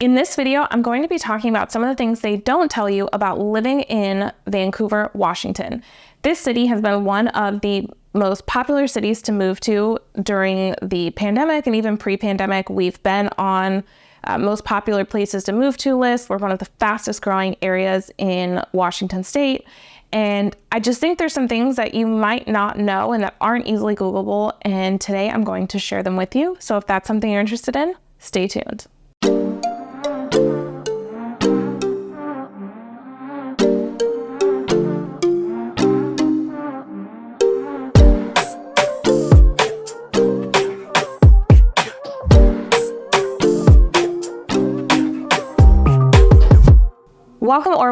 In this video, I'm going to be talking about some of the things they don't tell you about living in Vancouver, Washington. This city has been one of the most popular cities to move to during the pandemic and even pre-pandemic. We've been on most popular places to move to list. We're one of the fastest growing areas in Washington state. And I just think there's some things that you might not know and that aren't easily Googleable. And today I'm going to share them with you. So if that's something you're interested in, stay tuned.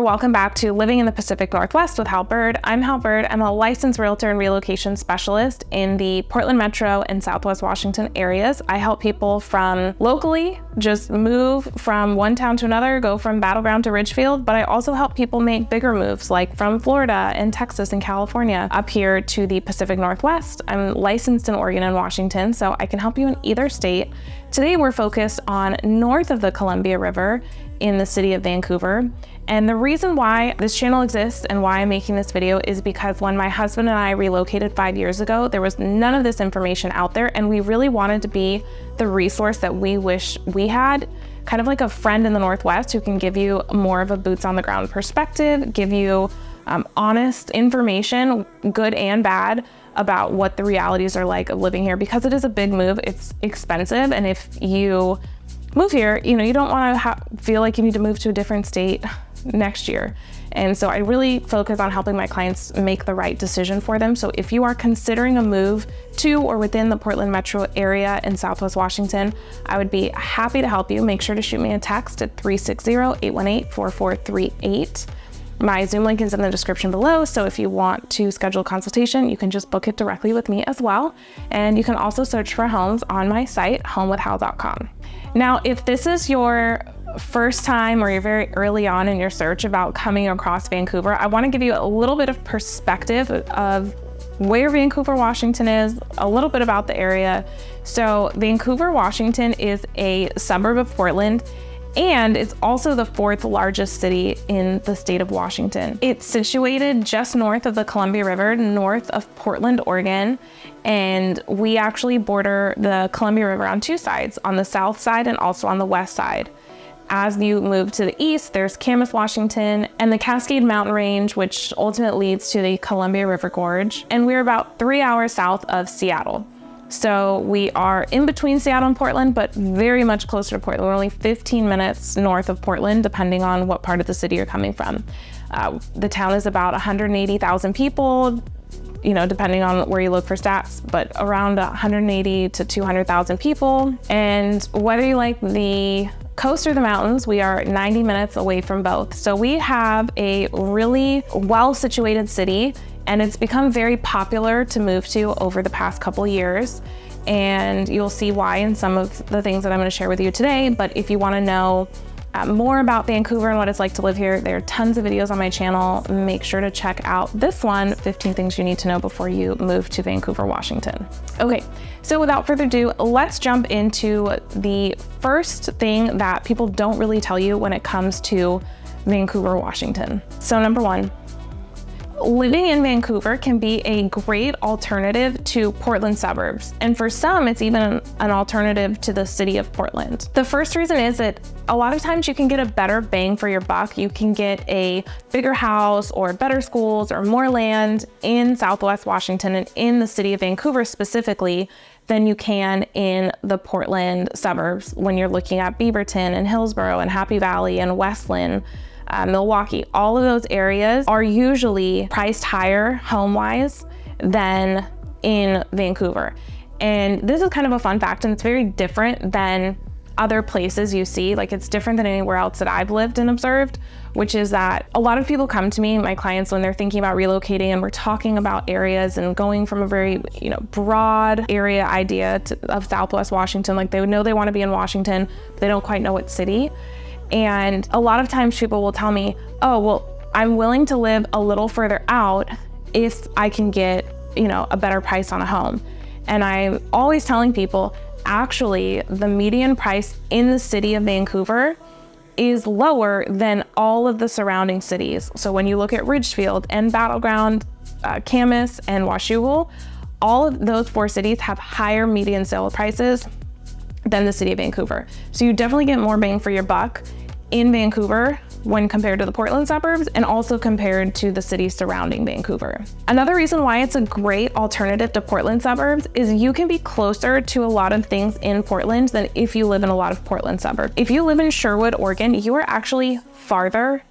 Welcome back to Living in the Pacific Northwest with Hal Byrd. I'm Hal Byrd. I'm a licensed realtor and relocation specialist in the Portland Metro and Southwest Washington areas. I help people from locally just move from one town to another, go from Battleground to Ridgefield, but I also help people make bigger moves like from Florida and Texas and California up here to the Pacific Northwest. I'm licensed in Oregon and Washington, so I can help you in either state. Today we're focused on north of the Columbia River in the city of Vancouver. And the reason why this channel exists and why I'm making this video is because when my husband and I relocated 5 years ago, there was none of this information out there, and we really wanted to be the resource that we wish we had, kind of like a friend in the Northwest who can give you more of a boots on the ground perspective, give you honest information, good and bad, about what the realities are like of living here. Because it is a big move, it's expensive, and if you move here, you don't want to feel like you need to move to a different state next year. And so I really focus on helping my clients make the right decision for them. So if you are considering a move to or within the Portland metro area in Southwest Washington, I would be happy to help you. Make sure to shoot me a text at 360-818-4438. My Zoom link is in the description below, so if you want to schedule a consultation, you can just book it directly with me as well. And you can also search for homes on my site, homewithhal.com. Now, if this is your first time or you're very early on in your search about coming across Vancouver, I want to give you a little bit of perspective of where Vancouver, Washington is, a little bit about the area. So Vancouver, Washington is a suburb of Portland, and it's also the fourth largest city in the state of Washington. It's situated just north of the Columbia River, north of Portland, Oregon, and we actually border the Columbia River on two sides, on the south side and also on the west side. As you move to the east, there's Camas, Washington, and the Cascade Mountain Range, which ultimately leads to the Columbia River Gorge, and we're about 3 hours south of Seattle. So we are in between Seattle and Portland, but very much closer to Portland. We're only 15 minutes north of Portland, depending on what part of the city you're coming from. The town is about 180,000 people, depending on where you look for stats, but around 180 to 200,000 people. And whether you like the coast or the mountains, we are 90 minutes away from both. So we have a really well-situated city, and it's become very popular to move to over the past couple years. And you'll see why in some of the things that I'm going to share with you today. But if you want to know more about Vancouver and what it's like to live here, there are tons of videos on my channel. Make sure to check out this one, 15 things you need to know before you move to Vancouver, Washington. Okay, so without further ado, let's jump into the first thing that people don't really tell you when it comes to Vancouver, Washington. So number one, living in Vancouver can be a great alternative to Portland suburbs. And for some, it's even an alternative to the city of Portland. The first reason is that a lot of times you can get a better bang for your buck. You can get a bigger house or better schools or more land in Southwest Washington and in the city of Vancouver specifically than you can in the Portland suburbs when you're looking at Beaverton and Hillsborough and Happy Valley and Westland. Milwaukee, all of those areas are usually priced higher home-wise than in Vancouver. And this is kind of a fun fact, and it's very different than other places you see. Like, it's different than anywhere else that I've lived and observed, which is that a lot of people come to me, my clients, when they're thinking about relocating, and we're talking about areas and going from a very, broad area idea of Southwest Washington. Like, they know they want to be in Washington, but they don't quite know what city. And a lot of times people will tell me, oh, well, I'm willing to live a little further out if I can get, a better price on a home. And I'm always telling people, actually, the median price in the city of Vancouver is lower than all of the surrounding cities. So when you look at Ridgefield and Battleground, Camas and Washougal, all of those 4 cities have higher median sale prices than the city of Vancouver. So you definitely get more bang for your buck in Vancouver when compared to the Portland suburbs, and also compared to the cities surrounding Vancouver. Another reason why it's a great alternative to Portland suburbs is you can be closer to a lot of things in Portland than if you live in a lot of Portland suburbs. If you live in Sherwood, Oregon, you are actually farther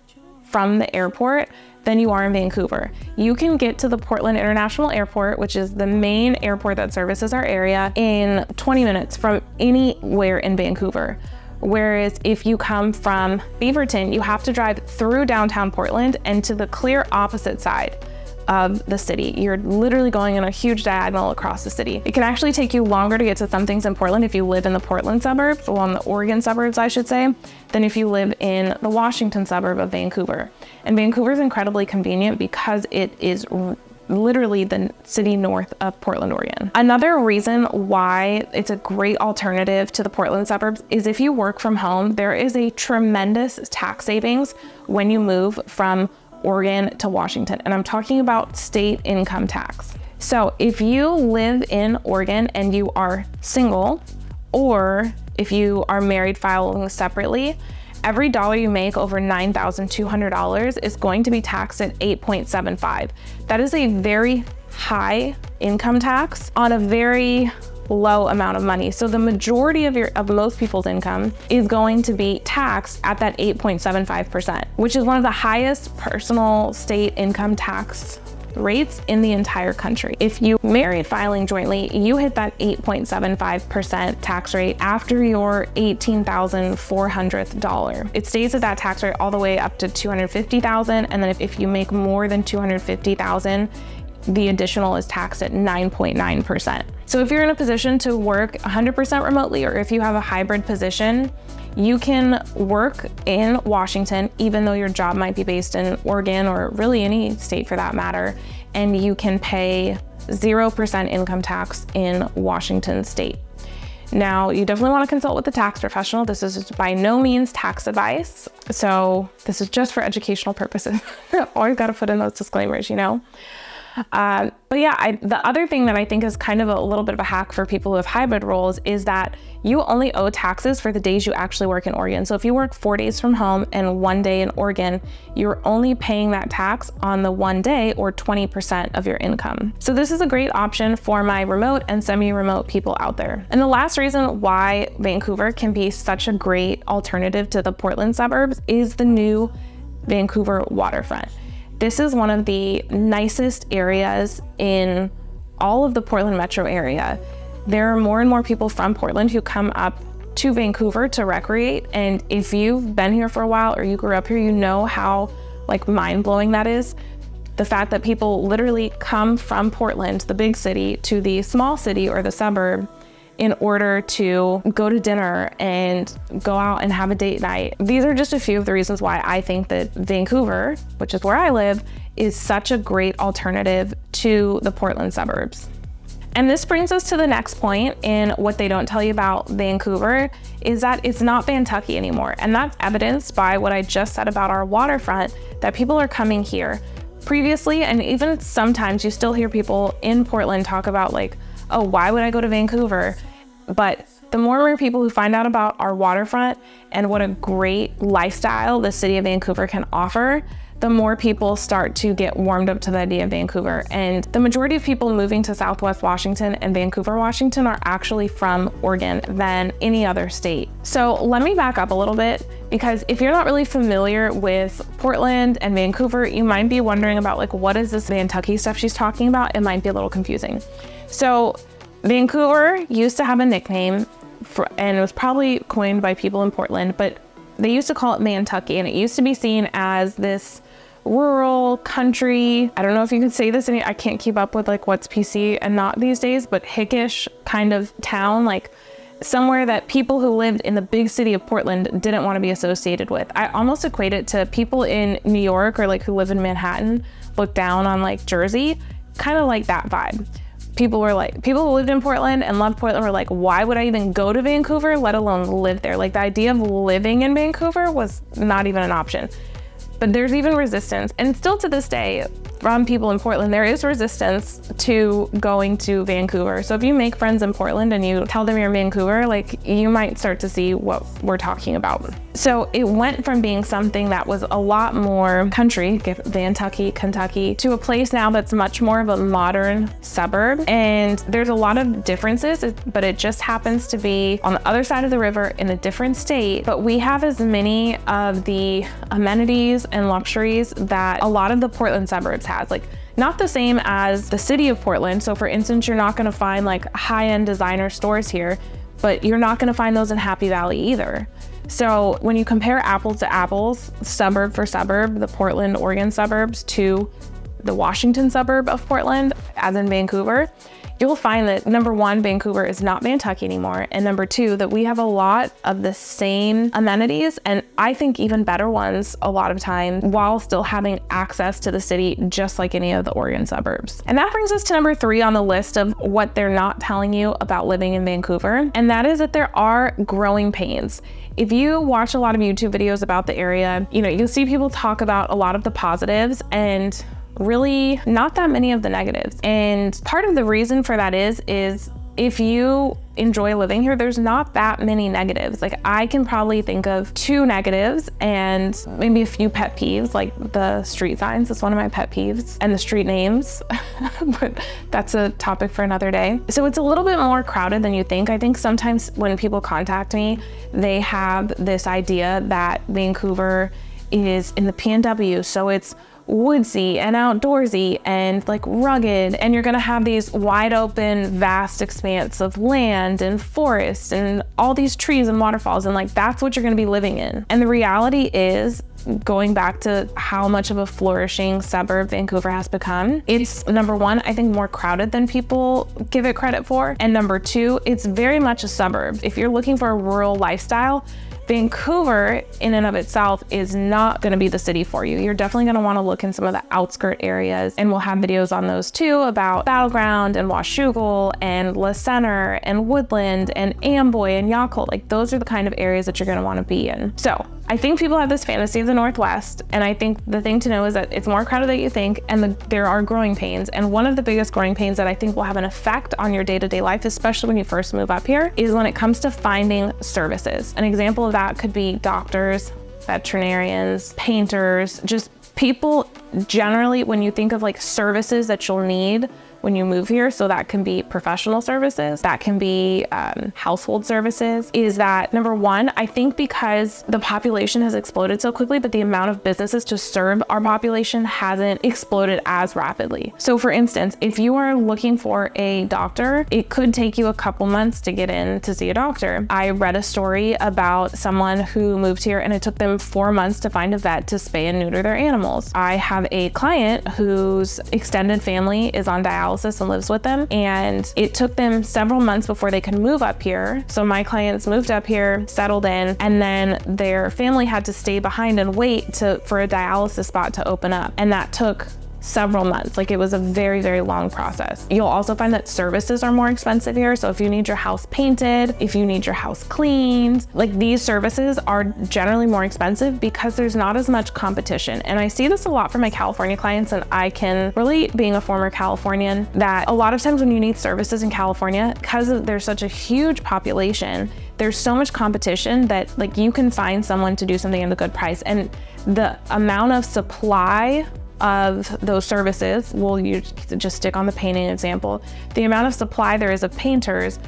from the airport than you are in Vancouver. You can get to the Portland International Airport, which is the main airport that services our area, in 20 minutes from anywhere in Vancouver. Whereas if you come from Beaverton, you have to drive through downtown Portland and to the clear opposite side of the city. You're literally going in a huge diagonal across the city. It can actually take you longer to get to some things in Portland if you live in the Portland suburbs, well, in the Oregon suburbs, I should say, than if you live in the Washinton suburb of Vancouver. And Vancouver is incredibly convenient because it is literally the city north of Portland, Oregon. Another reason why it's a great alternative to the Portland suburbs is if you work from home, there is a tremendous tax savings when you move from Oregon to Washington. And I'm talking about state income tax. So if you live in Oregon and you are single, or if you are married filing separately, every dollar you make over $9,200 is going to be taxed at 8.75. That is a very high income tax on a very low amount of money. So the majority of most people's income is going to be taxed at that 8.75%, which is one of the highest personal state income tax rates in the entire country. If you married filing jointly, you hit that 8.75% tax rate after your $18,400. It stays at that tax rate all the way up to $250,000, and then if you make more than $250,000, the additional is taxed at 9.9%. So if you're in a position to work 100% remotely, or if you have a hybrid position, you can work in Washington, even though your job might be based in Oregon or really any state for that matter, and you can pay 0% income tax in Washington state. Now, you definitely want to consult with a tax professional. This is by no means tax advice. So this is just for educational purposes. Always got to put in those disclaimers, you know? But yeah, the other thing that I think is kind of a little bit of a hack for people who have hybrid roles is that you only owe taxes for the days you actually work in Oregon. So if you work 4 days from home and 1 day in Oregon, you're only paying that tax on the 1 day, or 20% of your income. So this is a great option for my remote and semi-remote people out there. And the last reason why Vancouver can be such a great alternative to the Portland suburbs is the new Vancouver waterfront. This is one of the nicest areas in all of the Portland metro area. There are more and more people from Portland who come up to Vancouver to recreate. And if you've been here for a while or you grew up here, you know how mind-blowing that is. The fact that people literally come from Portland, the big city, to the small city or the suburb in order to go to dinner and go out and have a date night. These are just a few of the reasons why I think that Vancouver, which is where I live, is such a great alternative to the Portland suburbs. And this brings us to the next point in what they don't tell you about Vancouver is that it's not Vantucky anymore. And that's evidenced by what I just said about our waterfront, that people are coming here. Previously, and even sometimes you still hear people in Portland talk about oh, why would I go to Vancouver? But the more and more people who find out about our waterfront and what a great lifestyle the city of Vancouver can offer, the more people start to get warmed up to the idea of Vancouver. And the majority of people moving to Southwest Washington and Vancouver, Washington are actually from Oregon than any other state. So let me back up a little bit, because if you're not really familiar with Portland and Vancouver, you might be wondering about what is this Vantucky stuff she's talking about? It might be a little confusing. So Vancouver used to have a nickname and it was probably coined by people in Portland, but they used to call it Vantucky, and it used to be seen as this rural country. I don't know if you could say this, I can't keep up with what's PC and not these days, but hickish kind of town, somewhere that people who lived in the big city of Portland didn't want to be associated with. I almost equate it to people in New York or who live in Manhattan look down on Jersey, kind of like that vibe. people who lived in Portland and loved Portland were like, why would I even go to Vancouver, let alone live there? Like, the idea of living in Vancouver was not even an option. But there's even resistance, and still to this day, from people in Portland, there is resistance to going to Vancouver. So if you make friends in Portland and you tell them you're in Vancouver, like, you might start to see what we're talking about. So it went from being something that was a lot more country, Vantucky, Kentucky, to a place now that's much more of a modern suburb. And there's a lot of differences, but it just happens to be on the other side of the river in a different state. But we have as many of the amenities and luxuries that a lot of the Portland suburbs has. Like, not the same as the city of Portland. So for instance, you're not gonna find like high-end designer stores here, but you're not gonna find those in Happy Valley either. So when you compare apples to apples, suburb for suburb, the Portland, Oregon suburbs to the Washington suburb of Portland, as in Vancouver, you'll find that number one, Vancouver is not Vantucky anymore. And number two, that we have a lot of the same amenities, and I think even better ones a lot of times, while still having access to the city, just like any of the Oregon suburbs. And that brings us to number three on the list of what they're not telling you about living in Vancouver. And that is that there are growing pains. If you watch a lot of YouTube videos about the area, you'll see people talk about a lot of the positives and really not that many of the negatives. And part of the reason for that is if you enjoy living here, there's not that many negatives. Like, I can probably think of 2 negatives and maybe a few pet peeves, like the street signs is one of my pet peeves, and the street names, but that's a topic for another day. So it's a little bit more crowded than you think. I think sometimes when people contact me, they have this idea that Vancouver is in the PNW, so it's woodsy and outdoorsy and like rugged, and you're gonna have these wide open, vast expanse of land and forests and all these trees and waterfalls, and like that's what you're gonna be living in. And the reality is, going back to how much of a flourishing suburb Vancouver has become, it's number one, I think more crowded than people give it credit for, and number two, it's very much a suburb. If you're looking for a rural lifestyle, Vancouver in and of itself is not going to be the city for you. You're definitely going to want to look in some of the outskirt areas, and we'll have videos on those too, about Battleground and Washougal and La Center and Woodland and Amboy and Yakult. Like, those are the kind of areas that you're going to want to be in. So I think people have this fantasy of the Northwest, and I think the thing to know is that it's more crowded than you think, and there are growing pains. And one of the biggest growing pains that I think will have an effect on your day-to-day life, especially when you first move up here, is when it comes to finding services. An example of that could be doctors, veterinarians, painters, just people generally, when you think of like services that you'll need when you move here. So that can be professional services, that can be household services. Is that number one, I think because the population has exploded so quickly, but the amount of businesses to serve our population hasn't exploded as rapidly. So for instance, if you are looking for a doctor, it could take you a couple months to get in to see a doctor. I read a story about someone who moved here and it took them 4 months to find a vet to spay and neuter their animals. I have a client whose extended family is on dialysis and lives with them, and it took them several months before they could move up here. So my clients moved up here, settled in, and then their family had to stay behind and wait for a dialysis spot to open up, and that took several months. Like, it was a very, very long process. You'll also find that services are more expensive here. So if you need your house painted, if you need your house cleaned, like, these services are generally more expensive because there's not as much competition. And I see this a lot from my California clients, and I can relate, being a former Californian, that a lot of times when you need services in California, because there's such a huge population, there's so much competition that like you can find someone to do something at a good price. And the amount of supply of those services, you just stick on the painting example, the amount of supply there is of painters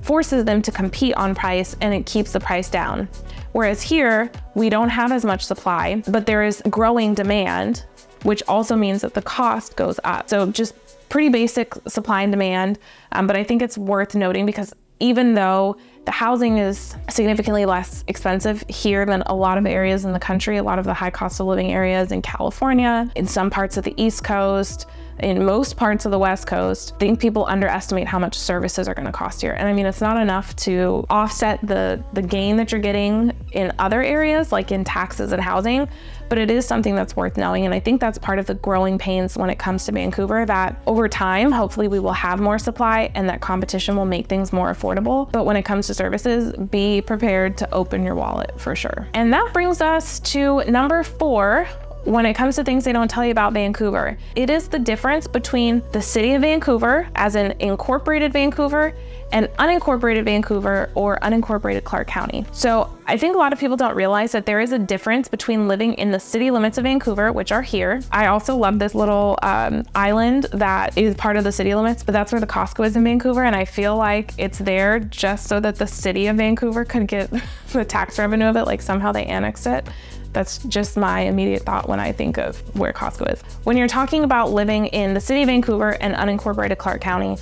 forces them to compete on price, and it keeps the price down. Whereas here, we don't have as much supply, but there is growing demand, which also means that the cost goes up. So just pretty basic supply and demand, but I think it's worth noting because even though the housing is significantly less expensive here than a lot of areas in the country, a lot of the high cost of living areas in California, in some parts of the East Coast, in most parts of the West Coast, I think people underestimate how much services are going to cost here. And I mean, it's not enough to offset the gain that you're getting in other areas, like in taxes and housing, but it is something that's worth knowing. And I think that's part of the growing pains when it comes to Vancouver, that over time, hopefully we will have more supply and that competition will make things more affordable. But when it comes to services, be prepared to open your wallet for sure. And that brings us to number 4. When it comes to things they don't tell you about Vancouver, it is the difference between the City of Vancouver, as in incorporated Vancouver, and unincorporated Vancouver or unincorporated Clark County. So I think a lot of people don't realize that there is a difference between living in the city limits of Vancouver, which are here. I also love this little island that is part of the city limits, but that's where the Costco is in Vancouver. And I feel like it's there just so that the City of Vancouver could get the tax revenue of it, like somehow they annexed it. That's just my immediate thought when I think of where Costco is. When you're talking about living in the City of Vancouver and unincorporated Clark County,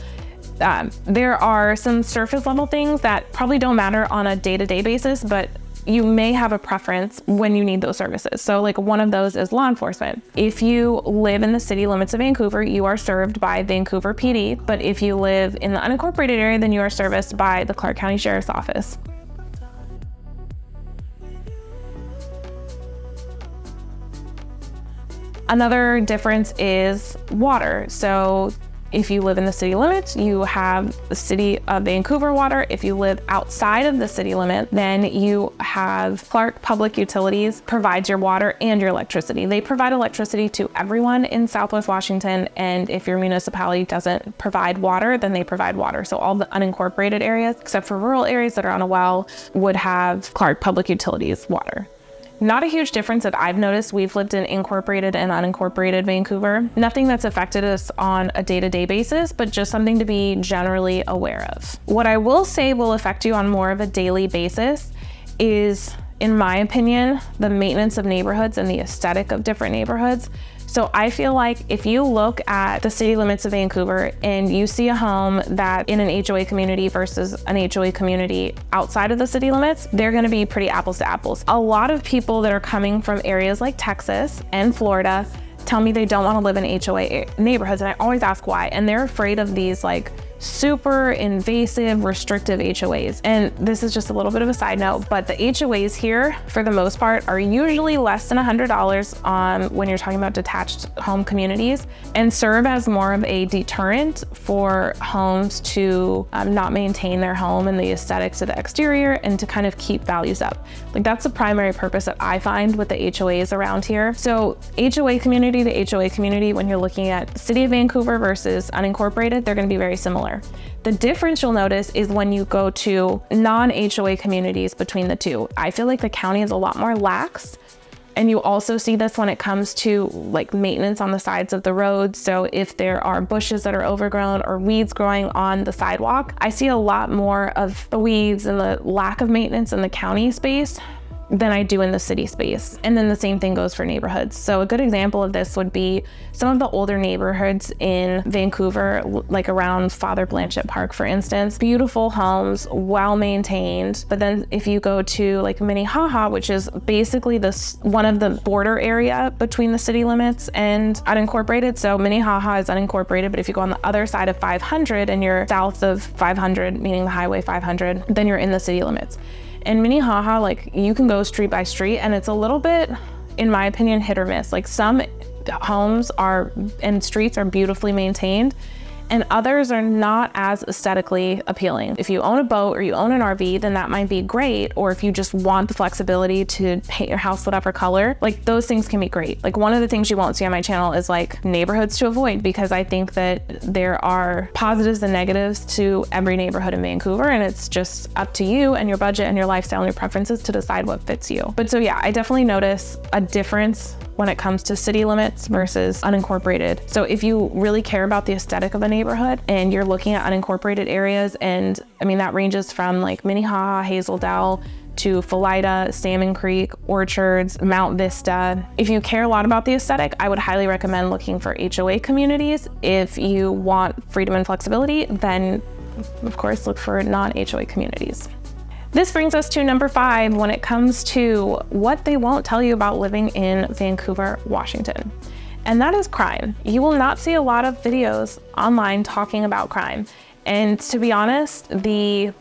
there are some surface level things that probably don't matter on a day-to-day basis, but you may have a preference when you need those services. So like one of those is law enforcement. If you live in the city limits of Vancouver, you are served by Vancouver PD. But if you live in the unincorporated area, then you are serviced by the Clark County Sheriff's Office. Another difference is water. So if you live in the city limits, you have the City of Vancouver water. If you live outside of the city limit, then you have Clark Public Utilities provides your water and your electricity. They provide electricity to everyone in Southwest Washington, and if your municipality doesn't provide water, then they provide water. So all the unincorporated areas, except for rural areas that are on a well, would have Clark Public Utilities water. Not a huge difference that I've noticed. We've lived in incorporated and unincorporated Vancouver. Nothing that's affected us on a day-to-day basis, but just something to be generally aware of. What I will say will affect you on more of a daily basis is, in my opinion, the maintenance of neighborhoods and the aesthetic of different neighborhoods. So I feel like if you look at the city limits of Vancouver and you see a home that in an HOA community versus an HOA community outside of the city limits, they're gonna be pretty apples to apples. A lot of people that are coming from areas like Texas and Florida tell me they don't wanna live in HOA neighborhoods, and I always ask why. And they're afraid of these like super invasive, restrictive HOAs. And this is just a little bit of a side note, but the HOAs here, for the most part, are usually less than $100 when you're talking about detached home communities, and serve as more of a deterrent for homes to not maintain their home and the aesthetics of the exterior, and to kind of keep values up. Like that's the primary purpose that I find with the HOAs around here. So HOA community to HOA community, when you're looking at City of Vancouver versus unincorporated, they're gonna be very similar. The difference you'll notice is when you go to non-HOA communities between the two. I feel like the county is a lot more lax, and you also see this when it comes to like maintenance on the sides of the road. So if there are bushes that are overgrown or weeds growing on the sidewalk, I see a lot more of the weeds and the lack of maintenance in the county space than I do in the city space. And then the same thing goes for neighborhoods. So a good example of this would be some of the older neighborhoods in Vancouver, like around Father Blanchett Park, for instance. Beautiful homes, well maintained. But then if you go to like Minnehaha, which is basically this one of the border area between the city limits and unincorporated. So Minnehaha is unincorporated, but if you go on the other side of 500 and you're south of 500, meaning the Highway 500, then you're in the city limits. In Minnehaha, like you can go street by street, and it's a little bit, in my opinion, hit or miss. Like some homes are and streets are beautifully maintained, and others are not as aesthetically appealing. If you own a boat or you own an RV, then that might be great. Or if you just want the flexibility to paint your house whatever color, like those things can be great. Like one of the things you won't see on my channel is like neighborhoods to avoid, because I think that there are positives and negatives to every neighborhood in Vancouver, and it's just up to you and your budget and your lifestyle and your preferences to decide what fits you. But so yeah, I definitely notice a difference when it comes to city limits versus unincorporated. So if you really care about the aesthetic of a neighborhood and you're looking at unincorporated areas, and I mean that ranges from like Minnehaha, Hazeldale, to Philida, Salmon Creek, Orchards, Mount Vista. If you care a lot about the aesthetic, I would highly recommend looking for HOA communities. If you want freedom and flexibility, then of course look for non-HOA communities. This brings us to number 5 when it comes to what they won't tell you about living in Vancouver, Washington. and that is crime. You will not see a lot of videos online talking about crime. And to be honest, the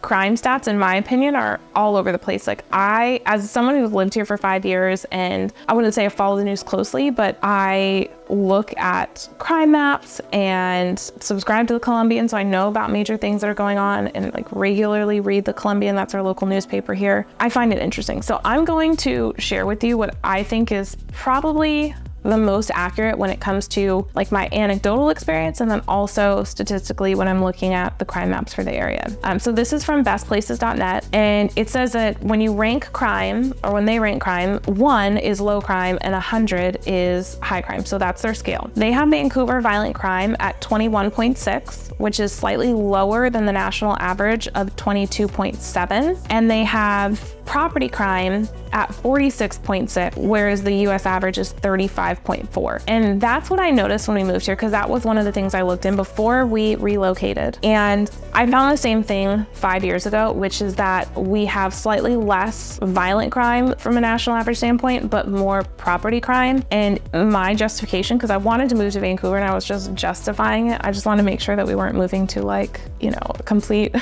crime stats, in my opinion, are all over the place. Like, I, as someone who's lived here for 5 years, and I wouldn't say I follow the news closely, but I look at crime maps and subscribe to the Columbian, so I know about major things that are going on, and like regularly read the Columbian. That's our local newspaper here. I find it interesting. So I'm going to share with you what I think is probably the most accurate when it comes to like my anecdotal experience, and then also statistically when I'm looking at the crime maps for the area. So this is from bestplaces.net, and it says that when you rank crime, or when they rank crime, 1 is low crime and 100 is high crime. So that's their scale. They have Vancouver violent crime at 21.6, which is slightly lower than the national average of 22.7. And they have property crime at 46.6, whereas the US average is 35.4. And that's what I noticed when we moved here, because that was one of the things I looked in before we relocated. And I found the same thing 5 years ago, which is that we have slightly less violent crime from a national average standpoint, but more property crime. And my justification, because I wanted to move to Vancouver and I was just justifying it, I just wanted to make sure that we weren't moving to like, you know, a complete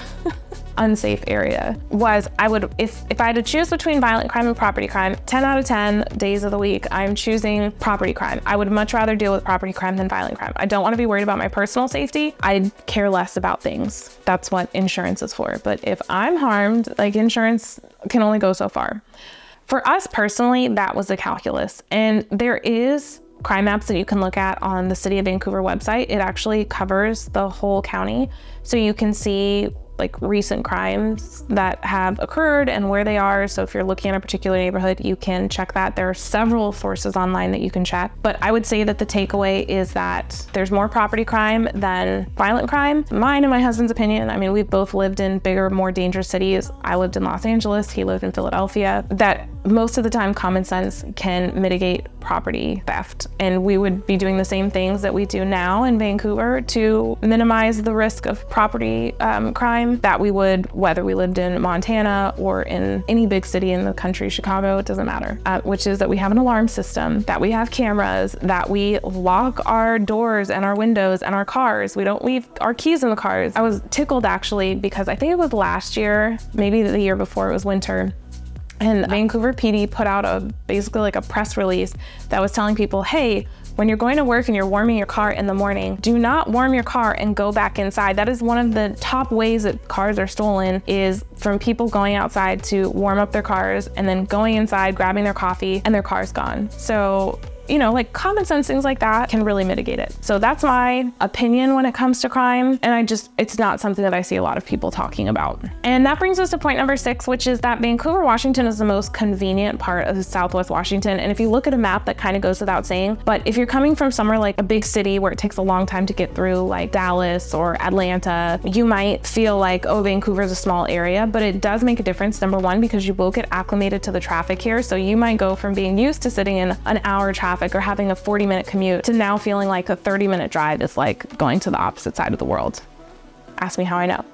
unsafe area, was I would, if I had to choose between violent crime and property crime, 10 out of 10 days of the week, I'm choosing property crime. I would much rather deal with property crime than violent crime. I don't want to be worried about my personal safety. I care less about things. That's what insurance is for. But if I'm harmed, like, insurance can only go so far. For us personally, that was the calculus. And there is crime maps that you can look at on the City of Vancouver website. It actually covers the whole county. So you can see like recent crimes that have occurred and where they are. So if you're looking at a particular neighborhood, you can check that. There are several sources online that you can check. But I would say that the takeaway is that there's more property crime than violent crime. Mine and my husband's opinion, I mean, we've both lived in bigger, more dangerous cities. I lived in Los Angeles, he lived in Philadelphia. That most of the time common sense can mitigate property theft. And we would be doing the same things that we do now in Vancouver to minimize the risk of property crime that we would whether we lived in Montana or in any big city in the country, Chicago, it doesn't matter, which is that we have an alarm system, that we have cameras, that we lock our doors and our windows and our cars. We don't leave our keys in the cars. I was tickled actually, because I think it was last year, maybe the year before, it was winter, and Vancouver PD put out basically like a press release that was telling people, hey, when you're going to work and you're warming your car in the morning, do not warm your car and go back inside. That is one of the top ways that cars are stolen, is from people going outside to warm up their cars and then going inside, grabbing their coffee, and their car's gone. So, you know, like common sense things like that can really mitigate it. So that's my opinion when it comes to crime. And it's not something that I see a lot of people talking about. And that brings us to point number 6, which is that Vancouver, Washington is the most convenient part of Southwest Washington. And if you look at a map, that kind of goes without saying, but if you're coming from somewhere like a big city where it takes a long time to get through, like Dallas or Atlanta, you might feel like, oh, Vancouver is a small area, but it does make a difference. Number one, because you will get acclimated to the traffic here. So you might go from being used to sitting in an hour traffic or having a 40-minute commute to now feeling like a 30-minute drive is like going to the opposite side of the world. Ask me how I know.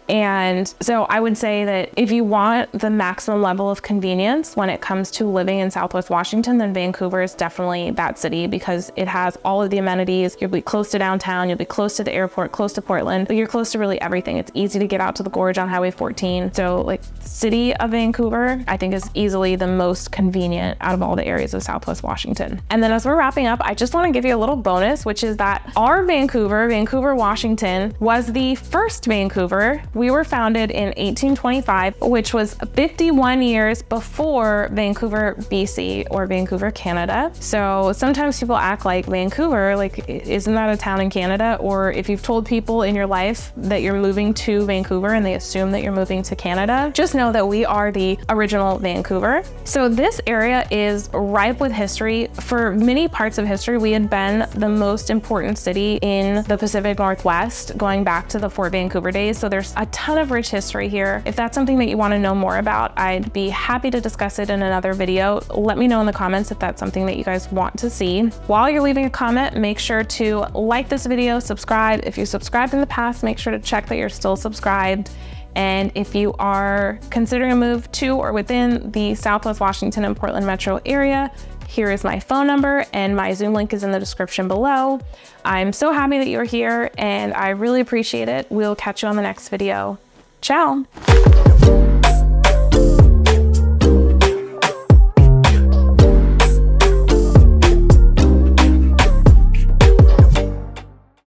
And so I would say that if you want the maximum level of convenience when it comes to living in Southwest Washington, then Vancouver is definitely that city, because it has all of the amenities. You'll be close to downtown, you'll be close to the airport, close to Portland, but you're close to really everything. It's easy to get out to the gorge on Highway 14. So like City of Vancouver, I think, is easily the most convenient out of all the areas of Southwest Washington. And then as we're wrapping up, I just want to give you a little bonus, which is that our Vancouver, Washington, was the first Vancouver. We were founded in 1825, which was 51 years before Vancouver, BC, or Vancouver, Canada. So sometimes people act like Vancouver, like, isn't that a town in Canada? Or if you've told people in your life that you're moving to Vancouver and they assume that you're moving to Canada, just know that we are the original Vancouver. So this area is ripe with history. For many parts of history, we had been the most important city in the Pacific Northwest, going back to the Fort Vancouver days. So there's a ton of rich history here. If that's something that you want to know more about, I'd be happy to discuss it in another video. Let me know in the comments if that's something that you guys want to see. While you're leaving a comment, make sure to like this video, subscribe. If you subscribed in the past, make sure to check that you're still subscribed. And if you are considering a move to or within the Southwest Washington and Portland metro area, Here is my phone number, and my Zoom link is in the description below. I'm so happy that you're here, and I really appreciate it. We'll catch you on the next video. Ciao.